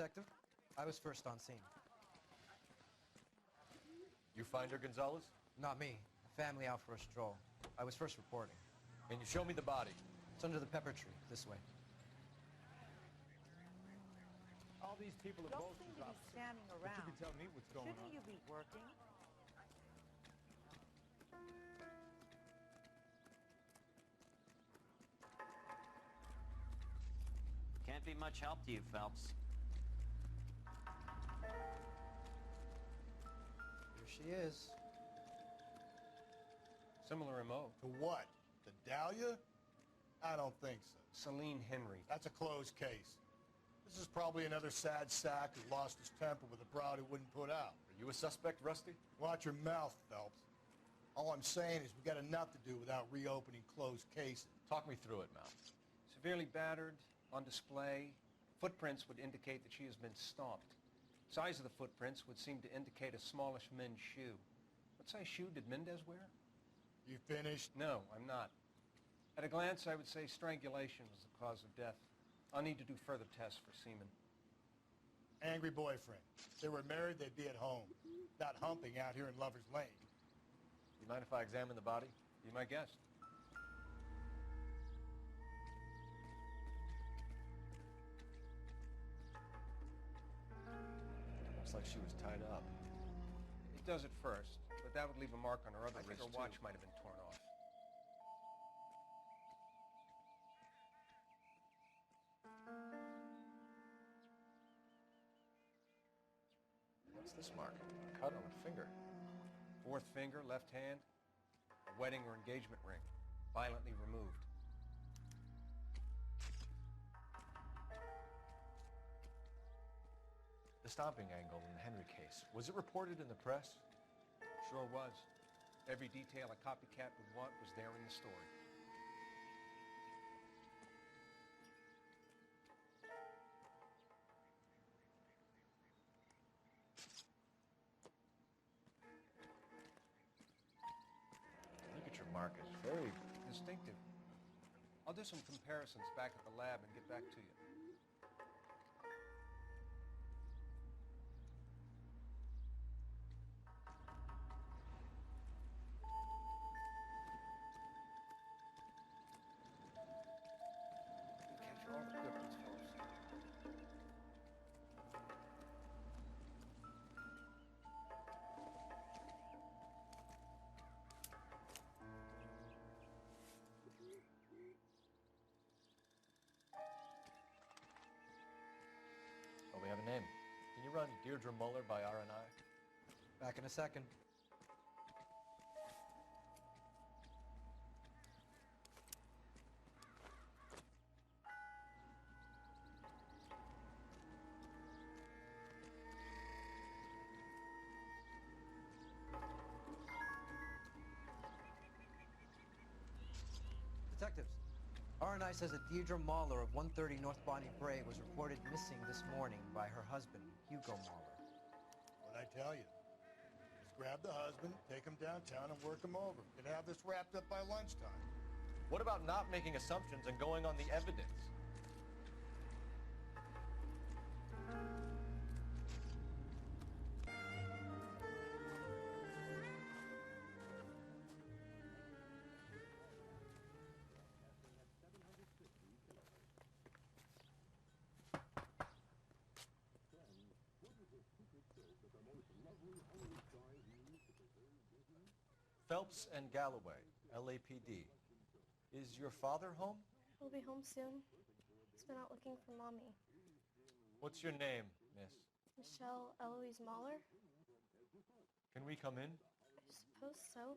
Detective. I was first on scene. You find her, Gonzalez? Not me. A family out for a stroll. I was first reporting. Can you show me the body? It's under the pepper tree, this way. All these people are Don't both seem to be standing around. But you can tell me what's going on. Shouldn't you be working? Can't be much help to you, Phelps. Here she is. Similar MO. To what? The Dahlia? I don't think so. Celine Henry. That's a closed case. This is probably another sad sack who lost his temper with a bride who wouldn't put out. Are you a suspect, Rusty? Watch your mouth, Phelps. All I'm saying is we got enough to do without reopening closed cases. Talk me through it, Mal. Severely battered, on display. Footprints would indicate that she has been stomped. Size of the footprints would seem to indicate a smallish men's shoe. What size shoe did Mendez wear? You finished? No, I'm not. At a glance, I would say strangulation was the cause of death. I'll need to do further tests for semen. Angry boyfriend. If they were married, they'd be at home. Not humping out here in Lover's Lane. You mind if I examine the body? Be my guest. Looks like she was tied up. It does at first, but that would leave a mark on her other I think wrist, her too. watch might have been torn off. What's this mark? A cut on a finger. Fourth finger, left hand, a wedding or engagement ring, violently removed. The stomping angle in the Henry case, was it reported in the press? Sure was. Every detail a copycat would want was there in the story. Look at your mark, it's very Distinctive. I'll do some comparisons back at the lab and get back to you. Capture all the footprints, Phelps. Oh, we have a name. Can you run Deirdre Moller by RNI? Back in a second. Detectives, RNI says that Deirdre Moller of 130 North Bonnie Bray was reported missing this morning by her husband, Hugo Moller. What'd I tell you? Just grab the husband, take him downtown, and work him over. Could have this wrapped up by lunchtime. What about not making assumptions and going on the evidence? Phelps and Galloway, LAPD. Is your father home? He'll be home soon. He's been out looking for Mommy. What's your name, miss? Michelle Eloise Moller? Can we come in? I suppose so.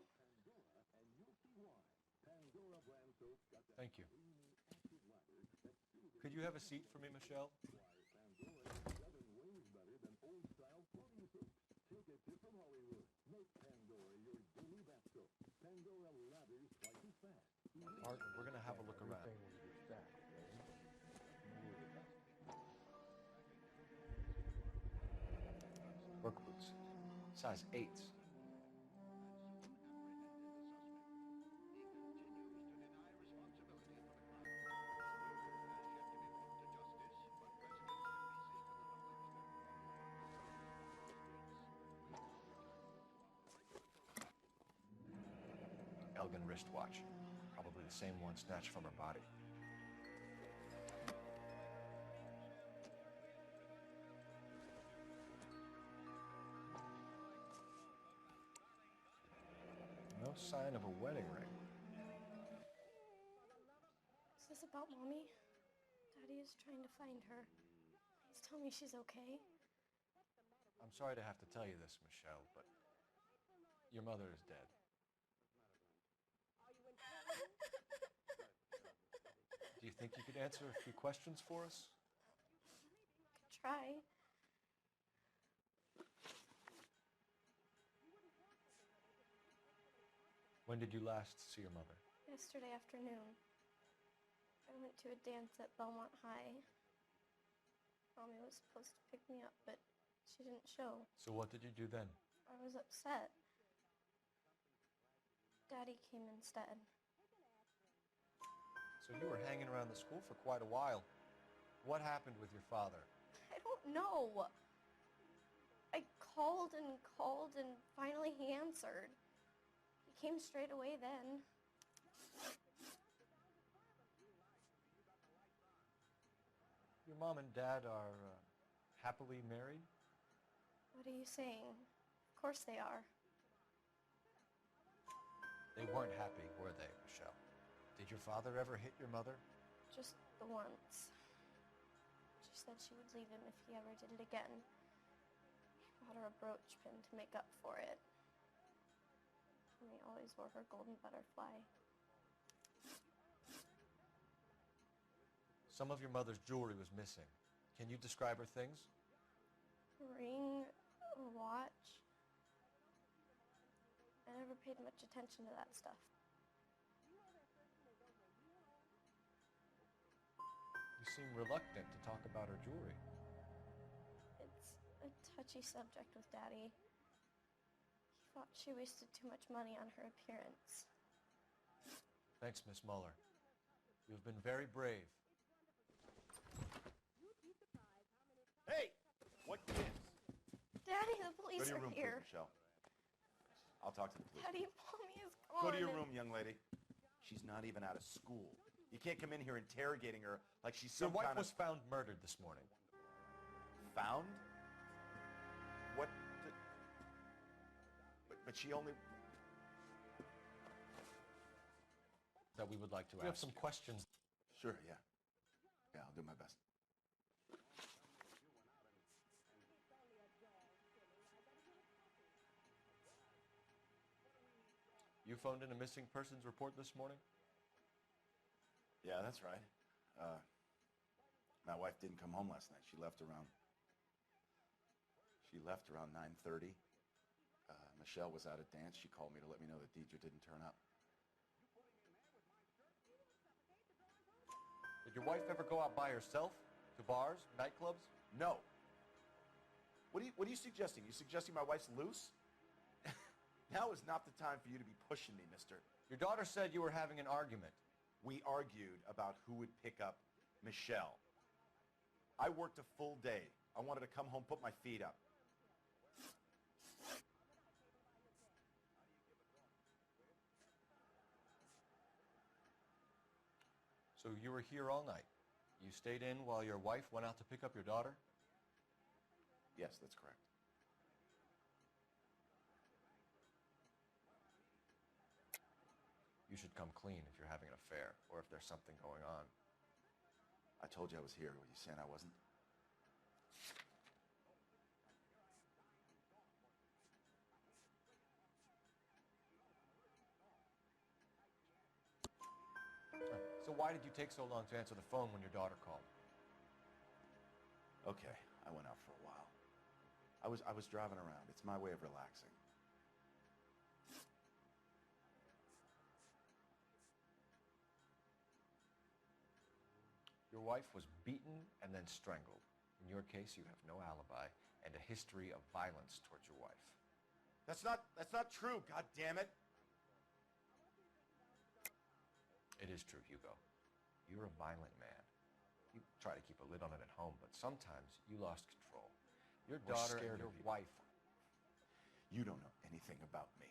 Thank you. Could you have a seat for me, Michelle? Partner, we're going to have a look around. Work boots, size 8s. wristwatch. Probably the same one snatched from her body. No sign of a wedding ring. Is this about Mommy? Daddy is trying to find her. Please tell me she's okay. I'm sorry to have to tell you this, Michelle, but your mother is dead. Do you think you could answer a few questions for us? Could try. When did you last see your mother? Yesterday afternoon. I went to a dance at Belmont High. Mommy was supposed to pick me up, but she didn't show. So what did you do then? I was upset. Daddy came instead. So you were hanging around the school for quite a while. What happened with your father? I don't know. I called and finally he answered. He came straight away then. Your mom and dad are happily married? What are you saying? Of course they are. They weren't happy, were they, Michelle? Did your father ever hit your mother? Just the once. She said she would leave him if he ever did it again. He bought her a brooch pin to make up for it. Mommy always wore her golden butterfly. Some of your mother's jewelry was missing. Can you describe her things? A ring, a watch. I never paid much attention to that stuff. You seem reluctant to talk about her jewelry. It's a touchy subject with Daddy. He thought she wasted too much money on her appearance. Thanks, Miss Moller. You've been very brave. Hey! What gives? Daddy, the police Go to your are room, here. please, Michelle. I'll talk to the police. Daddy, Mommy is gone. Go to your room, young lady. She's not even out of school. You can't come in here interrogating her like she's Your some wife kind was found murdered this morning. Found? What? But she only... That we would like to ask. We have some questions. Sure, yeah. Yeah, I'll do my best. You phoned in a missing persons report this morning? Yeah, that's right. My wife didn't come home last night. She left around 9:30. Michelle was out at dance. She called me to let me know that Deidre didn't turn up. Did your wife ever go out by herself? To bars, nightclubs? No. What are you suggesting? You suggesting my wife's loose? Now is not the time for you to be pushing me, mister. Your daughter said you were having an argument. We argued about who would pick up Michelle. I worked a full day. I wanted to come home, put my feet up. So you were here all night. You stayed in while your wife went out to pick up your daughter? Yes, that's correct. You should come clean if you're having an affair or if there's something going on. I told you I was here. Were you saying I wasn't? So why did you take so long to answer the phone when your daughter called? Okay, I went out for a while. I was driving around. It's my way of relaxing. Your wife was beaten and then strangled. In your case, you have no alibi and a history of violence towards your wife. That's not true, God damn it. It is true, Hugo. You're a violent man. You try to keep a lid on it at home, but sometimes you lost control. Your We're daughter scared and your of you. wife. You don't know anything about me.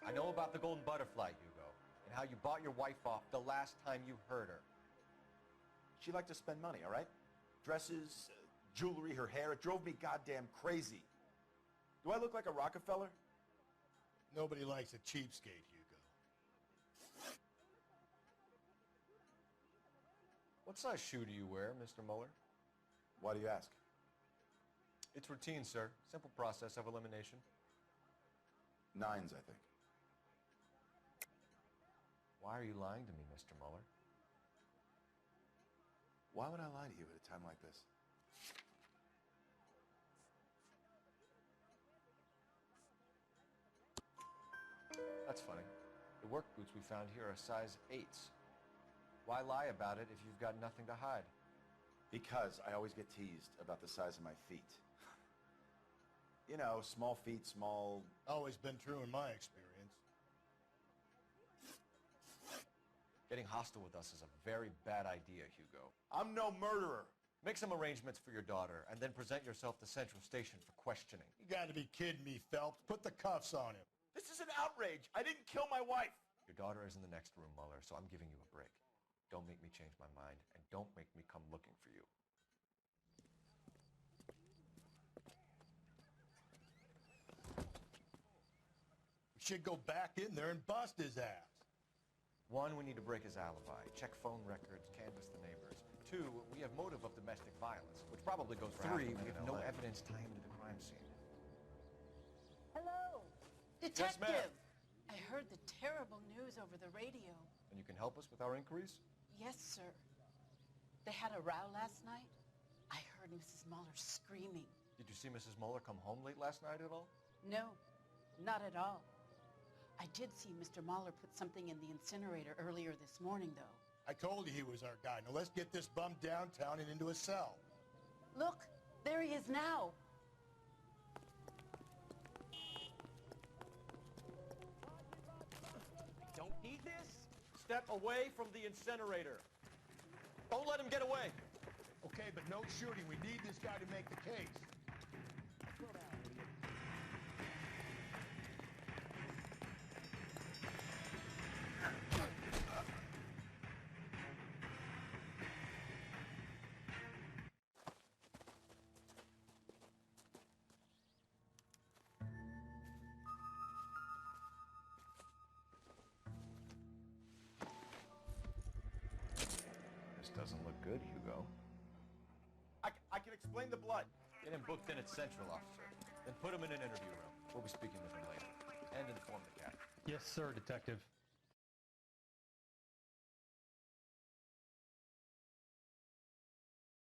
I know about the golden butterfly, Hugo, and how you bought your wife off the last time you heard her. She liked to spend money, all right? Dresses, jewelry, her hair. It drove me goddamn crazy. Do I look like a Rockefeller? Nobody likes a cheapskate, Hugo. What size shoe do you wear, Mr. Moller? Why do you ask? It's routine, sir. Simple process of elimination. 9s, I think. Why are you lying to me, Mr. Moller? Why would I lie to you at a time like this? That's funny. The work boots we found here are size 8s. Why lie about it if you've got nothing to hide? Because I always get teased about the size of my feet. You know, small feet, small... Always been true in my experience. Getting hostile with us is a very bad idea, Hugo. I'm no murderer. Make some arrangements for your daughter, and then present yourself to Central Station for questioning. You gotta be kidding me, Phelps. Put the cuffs on him. This is an outrage. I didn't kill my wife. Your daughter is in the next room, Muller, so I'm giving you a break. Don't make me change my mind, and don't make me come looking for you. We should go back in there and bust his ass. 1, we need to break his alibi, check phone records, canvass the neighbors. 2, we have motive of domestic violence, which probably goes for 3, we have no evidence tying him to the crime scene. Hello. Detective! ma'am. I heard the terrible news over the radio. And you can help us with our inquiries? Yes, sir. They had a row last night. I heard Mrs. Moller screaming. Did you see Mrs. Moller come home late last night at all? No, not at all. I did see Mr. Moller put something in the incinerator earlier this morning, though. I told you he was our guy. Now let's get this bum downtown and into a cell. Look, there he is now. Don't need this? Step away from the incinerator. Don't let him get away. Okay, but no shooting. We need this guy to make the case. This doesn't look good, Hugo. I can explain the blood. Get him booked in at Central, officer. Then put him in an interview room. We'll be speaking with him later. And inform the cat. Yes, sir, Detective.